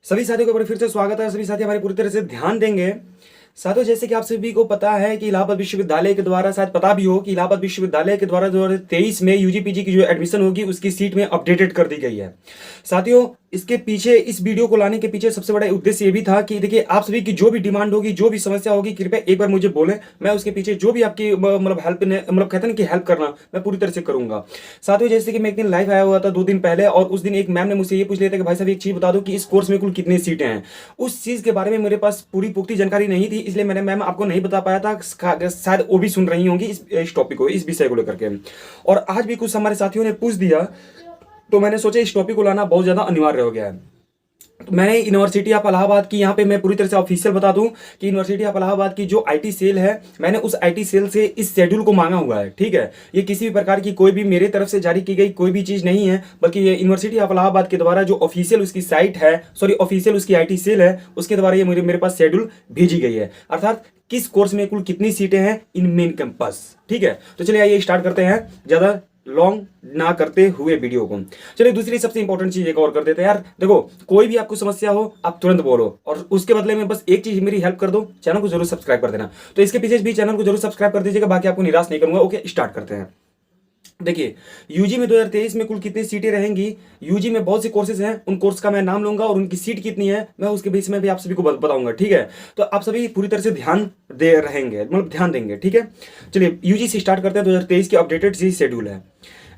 सभी साथियों को एक बार फिर से स्वागत है। सभी साथी हमारे पूरी तरह से ध्यान देंगे। साथियों, जैसे कि आप सभी को पता है कि इलाहाबाद विश्वविद्यालय के द्वारा, शायद पता भी हो कि इलाहाबाद विश्वविद्यालय के द्वारा 2023 में यूजी पीजी की जो एडमिशन होगी उसकी सीट में अपडेटेड कर दी गई है। साथियों, इसके पीछे, इस वीडियो को लाने के पीछे सबसे बड़ा उद्देश्य ये भी था कि देखिए, आप सभी की जो भी डिमांड होगी, जो भी समस्या होगी, कृपया एक बार मुझे बोलें। मैं उसके पीछे जो भी आपकी मतलब हेल्प, मतलब कहते हैं कि हेल्प करना, मैं पूरी तरह से करूंगा। साथियों, जैसे कि मैं एक दिन लाइव आया हुआ था 2 दिन पहले, और उस दिन एक मैम ने मुझसे ये पूछ लिया था कि भाई साहब एक चीज बता दो कि इस कोर्स में कुल कितनी सीटें हैं। उस चीज के बारे में मेरे पास पूरी पुख्ती जानकारी नहीं थी, इसलिए मैंने मैम आपको नहीं बता पाया था। शायद वो भी सुन रही होंगी इस टॉपिक को, इस विषय को लेकर के। और आज भी कुछ हमारे साथियों ने पूछ दिया, तो मैंने सोचा इस टॉपिक को लाना बहुत ज्यादा अनिवार्य हो गया है। तो मैंने यूनिवर्सिटी ऑफ इलाहाबाद की, यहाँ पे मैं पूरी तरह से ऑफिशियल बता दूं कि यूनिवर्सिटी ऑफ इलाहाबाद की जो आईटी सेल है, मैंने उस आईटी सेल से इस शेड्यूल को मांगा हुआ है। ठीक है, ये किसी भी प्रकार की कोई भी मेरे तरफ से जारी की गई कोई भी चीज नहीं है, बल्कि ये यूनिवर्सिटी ऑफ इलाहाबाद के द्वारा जो ऑफिशियल उसकी साइट है, सॉरी ऑफिशियल उसकी आईटी सेल है, उसके द्वारा ये मेरे पास शेड्यूल भेजी गई है। अर्थात किस कोर्स में कुल कितनी सीटें हैं इन मेन कैंपस। ठीक है, तो चलिए आइए स्टार्ट करते हैं, ज्यादा लॉन्ग ना करते हुए वीडियो को। चलिए दूसरी सबसे इंपॉर्टेंट चीज एक और कर देते हैं यार। देखो, कोई भी आपको समस्या हो आप तुरंत बोलो, और उसके बदले में बस एक चीज मेरी हेल्प कर दो, चैनल को जरूर सब्सक्राइब कर देना। तो इसके पीछे भी चैनल को जरूर सब्सक्राइब कर दीजिएगा, बाकी आपको निराश नहीं करूंगा। ओके, स्टार्ट करते हैं। देखिए, यूजी में 2023 में कुल कितनी सीटें रहेंगी। यूजी में बहुत से कोर्सेज हैं, उन कोर्स का मैं नाम लूंगा और उनकी सीट कितनी है मैं उसके बीच में भी आप सभी को बताऊंगा। ठीक है, तो आप सभी पूरी तरह से ध्यान दे रहेंगे, मतलब ध्यान देंगे। ठीक है, चलिए यूजी से स्टार्ट करते हैं। 2023 की अपडेटेड सी शेड्यूल है।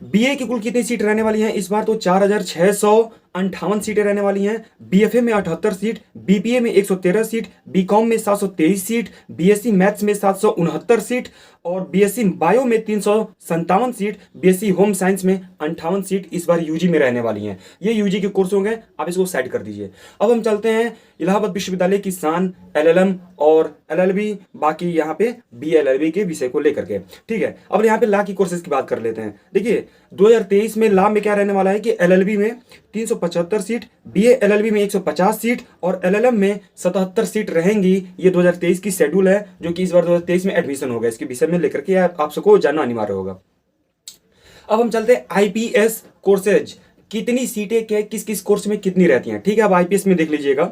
बीए की कुल कितनी सीट रहने वाली हैं इस बार, तो 4658 सीटें रहने वाली हैं। बीएफए में 78 सीट, बीपीए में 113 सीट, बीकॉम में 723 सीट, बीएससी मैथ्स में 769 सीट, और बीएससी बायो में 357 सीट, बीएससी होम साइंस में 58 सीट इस बार यूजी में रहने वाली हैं। ये यूजी के कोर्स होंगे, आप इसको साइड कर दीजिए। अब हम चलते हैं इलाहाबाद विश्वविद्यालय की शान, एलएलएम और एलएलबी, बाकी यहाँ पे बीएलएलबी के विषय को लेकर के। ठीक है, अब यहाँ पे लॉ की कोर्सेज की बात कर लेते हैं। देखिए, 2023 में लॉ में क्या रहने वाला है कि एलएलबी में 375 सीट, बीए एलएलबी में 150 सीट और एलएलएम में 77 सीट रहेंगी। ये 2023 की शेड्यूल है, जो कि इस बार 2023 में एडमिशन होगा। इसके विषय में लेकर के आप सबको जानना अनिवार्य होगा। अब हम चलते हैं आईपीएस कोर्सेज, कितनी सीटें के किस किस कोर्स में कितनी रहती हैं। ठीक है, अब आईपीएस में देख लीजिएगा।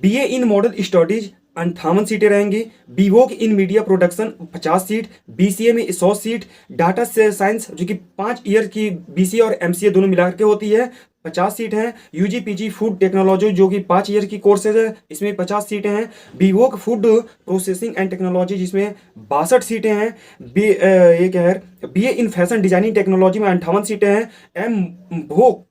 बीए इन मॉडल स्टडीज 58 सीटें रहेंगी, बीवोक इन मीडिया प्रोडक्शन 50 सीट, बीसीए में 100 सीट, डाटा साइंस जो कि 5 ईयर की बीसीए और एमसीए दोनों मिलाकर के होती है 50 सीट हैं, यूजी पीजी फूड टेक्नोलॉजी जो कि 5 ईयर की कोर्सेज है, इसमें 50 सीटें हैं, BVoc food processing and technology जिसमें 62 सीटें हैं, ये क्या है, BA in fashion designing technology में 58 सीटें हैं, एमबोक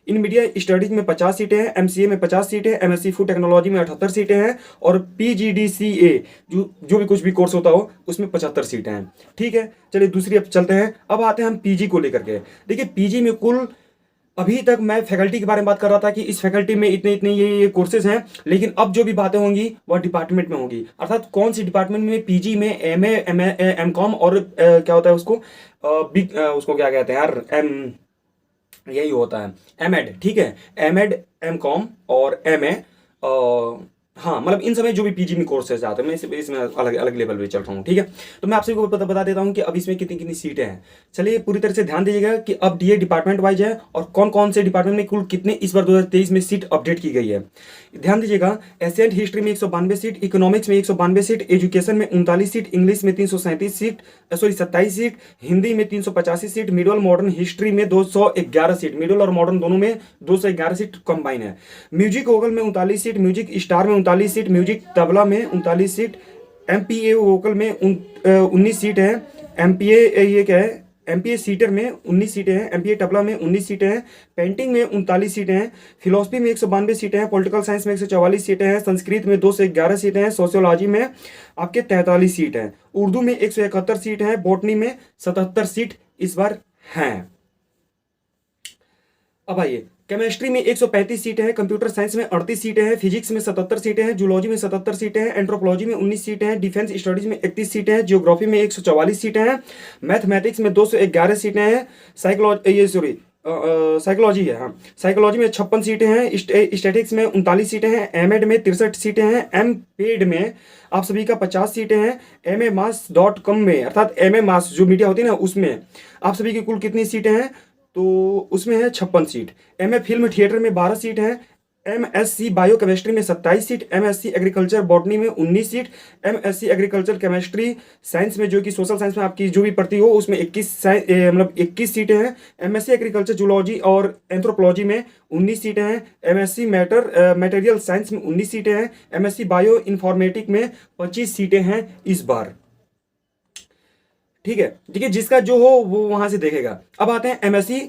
इन मीडिया स्टडीज में 50 सीटें हैं, एमसीए में 50 सीटें हैं, एमएससी फूड टेक्नोलॉजी में 78 सीटें हैं, और पीजीडीसीए जो भी कुछ भी कोर्स होता हो उसमें 75 सीटें हैं। ठीक है, चलिए दूसरी अब चलते हैं। अब आते हैं हम पीजी को लेकर के। देखिए, पीजी में कुल, अभी तक मैं फैकल्टी के बारे में बात कर रहा था कि इस फैकल्टी में इतने इतने ये कोर्सेज हैं, लेकिन अब जो भी बातें होंगी वह डिपार्टमेंट में होंगी। अर्थात कौन सी डिपार्टमेंट में, पीजी में एमए, एमकॉम और क्या होता है उसको, उसको क्या कहते हैं यार, यही होता है एमएड। ठीक है, एमएड, एमकॉम और एमए, हाँ, मतलब इन समय जो भी पीजी में कोर्सेज आते हैं, मैं इसमें अलग अलग लेवल पे चल रहा हूँ। ठीक है, तो मैं आपसे बता देता हूँ कि अब इसमें कितनी कितनी सीटें हैं। चलिए पूरी तरह से ध्यान दीजिएगा कि अब ये डिपार्टमेंट वाइज है और कौन कौन से डिपार्टमेंट में कुल कितने इस बार 2023 में सीट अपडेट की गई है। ध्यान दीजिएगा, एशियंट हिस्ट्री में 192 सीट, इकोनॉमिक्स में 192 सीट, एजुकेशन में 39 सीट, इंग्लिश में 337 सीट, सॉरी 27 सीट, हिंदी में 385 सीट, मिडिल मॉडर्न हिस्ट्री में 211 सीट, मिडिल और मॉडर्न दोनों में 211 सीट कंबाइन है। म्यूजिक वोकल में 39 सीट, म्यूजिक स्टार में 39 सीट, म्यूजिक तबला में 39 सीट, एमपीए वोकल में 19 सीट है, एमपीए ये क्या है, एमपीए सीटर में 19 सीटें हैं, एमपीए तबला में 19 सीटें हैं, पेंटिंग में 39 सीटें हैं, फिलोसफी में 192 सीटें हैं, पॉलिटिकल साइंस में 144 सीटें हैं, संस्कृत में 211 सीटें हैं, सोशियोलॉजी में आपके 43 सीट हैं, उर्दू में 171 सीट हैं, बॉटनी में 77 सीट इस बार हैं। अब आइए, केमिस्ट्री में 135 सीटें हैं, कंप्यूटर साइंस में 38 सीटें हैं, फिजिक्स में 77 सीटें हैं, जूलॉजी में 77 सीटें हैं, एंथ्रोपोलॉजी में 19 सीटें हैं, डिफेंस स्टडीज में 31 सीटें हैं, जियोग्राफी में 144 सीटें हैं, मैथमेटिक्स में 211 सीटें हैं, साइकोलॉजी है, हाँ, साइकोलॉजी में 56 सीटें हैं, स्टैटिक्स में 39 सीटें हैं, एमएड में 63 सीटें हैं, एमपेड में आप सभी का 50 सीटें हैं, MAMass.com में, अर्थात MAMass जो मीडिया होती है ना, उसमें आप सभी की कुल कितनी सीटें हैं, तो उसमें है 56 सीट। एमए फिल्म थिएटर में 12 सीट हैं, एमएससी बायोकेमिस्ट्री में 27 सीट, एमएससी एग्रीकल्चर बॉटनी में 19 seat, MSc agriculture chemistry science में जो कि सोशल साइंस में आपकी जो भी पढ़ती हो उसमें 21 सीटें हैं, एमएससी एग्रीकल्चर जूलॉजी और एंथ्रोपोलॉजी में 19 सीटें हैं, एमएससी मटेरियल साइंस में 19 सीटें हैं, एमएससी बायो इन्फॉर्मेटिक में 25 सीटें हैं इस बार। ठीक है, देखिए जिसका जो हो वो वहां से देखेगा। अब आते हैं एमएससी,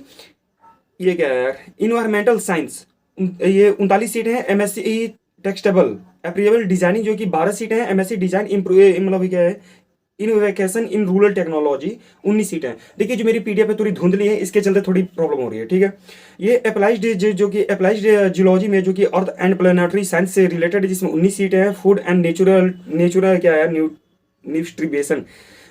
ये क्या है यार, इन्वायरमेंटल साइंस, ये 39 सीटें हैं, एमएससी टेक्सटेबल एप्रीएबल डिजाइनिंग जो कि 12 सीटें हैं, एमएससी डिजाइन मतलब क्या है इनोवेशन इन रूरल टेक्नोलॉजी 19 सीटें हैं। देखिए जो मेरी पीडीएफ है थोड़ी धुंधली है, इसके चलते थोड़ी प्रॉब्लम हो रही है। ठीक है, ये अप्लाइड जो कि अप्लाइड जियोलॉजी में जो कि अर्थ एंड प्लानिटरी साइंस से रिलेटेड है, जिसमें 19 सीटें हैं। फूड एंड नेचुरल क्या है न्यूट्रिशन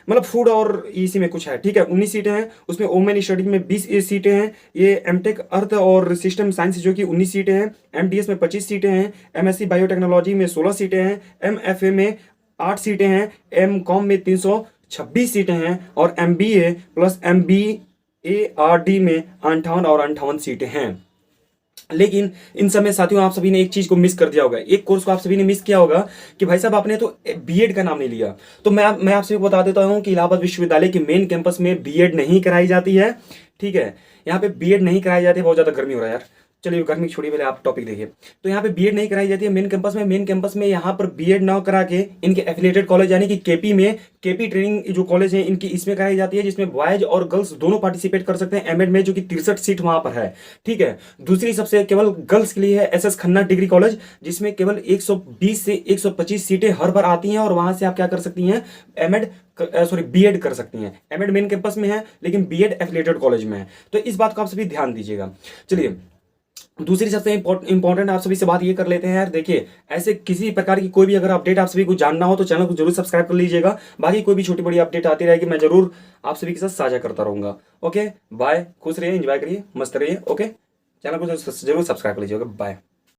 मतलब फूड और इसी में कुछ है। ठीक है, 19 सीटें हैं। उसमें वोमेन स्टडीज में 20 सीटें हैं। ये एमटेक अर्थ और सिस्टम साइंस जो कि 19 सीटें हैं। एमडीएस में 25 सीटें हैं। एमएससी बायोटेक्नोलॉजी में 16 सीटें हैं। एमएफए में 8 सीटें हैं। एमकॉम में 326 सीटें हैं और एमबीए प्लस एमबीएआरडी में 58 और 58 सीटें हैं। लेकिन इन सब में साथियों आप सभी ने एक चीज को मिस कर दिया होगा, एक कोर्स को आप सभी ने मिस किया होगा कि भाई साहब आपने तो बीएड का नाम नहीं लिया। तो मैं आप सभी को बता देता हूं कि इलाहाबाद विश्वविद्यालय के मेन कैंपस में बीएड नहीं कराई जाती है। ठीक है, यहाँ पे बीएड नहीं कराई जाती है। बहुत ज्यादा गर्मी हो रहा है यार, चलिए गर्मी छोड़िए, पहले आप टॉपिक देखिए। तो यहाँ पे बीएड नहीं कराई जाती है मेन कैंपस में यहाँ पर बीएड ना करा के इनके एफिलिएटेड कॉलेज यानी कि केपी ट्रेनिंग जो कॉलेज है इनकी इसमें कराई जाती है, जिसमें बॉयज और गर्ल्स दोनों पार्टिसिपेट कर सकते हैं एमएड में, जो कि 63 सीट वहां पर है। ठीक है, दूसरी सबसे केवल गर्ल्स के लिए है एसएस खन्ना डिग्री कॉलेज, जिसमें केवल 120 से 125 सीटें हर बार आती हैं और वहां से आप क्या कर सकती हैं, बीएड कर सकती हैं। एमएड मेन कैंपस में है लेकिन बीएड एफिलिएटेड कॉलेज में है। तो इस बात को आप सभी ध्यान दीजिएगा। चलिए दूसरी सबसे इंपॉर्टेंट आप सभी से बात ये कर लेते हैं यार, देखिए ऐसे किसी प्रकार की कोई भी अगर अपडेट आप सभी को जानना हो तो चैनल को जरूर सब्सक्राइब कर लीजिएगा। बाकी कोई भी छोटी बड़ी अपडेट आती रहेगी मैं जरूर आप सभी के साथ साझा करता रहूंगा। ओके बाय, खुश रहिए, एंजॉय करिए, मस्त रहिए। ओके, चैनल को जरूर सब्सक्राइब कर लीजिएगा। बाय।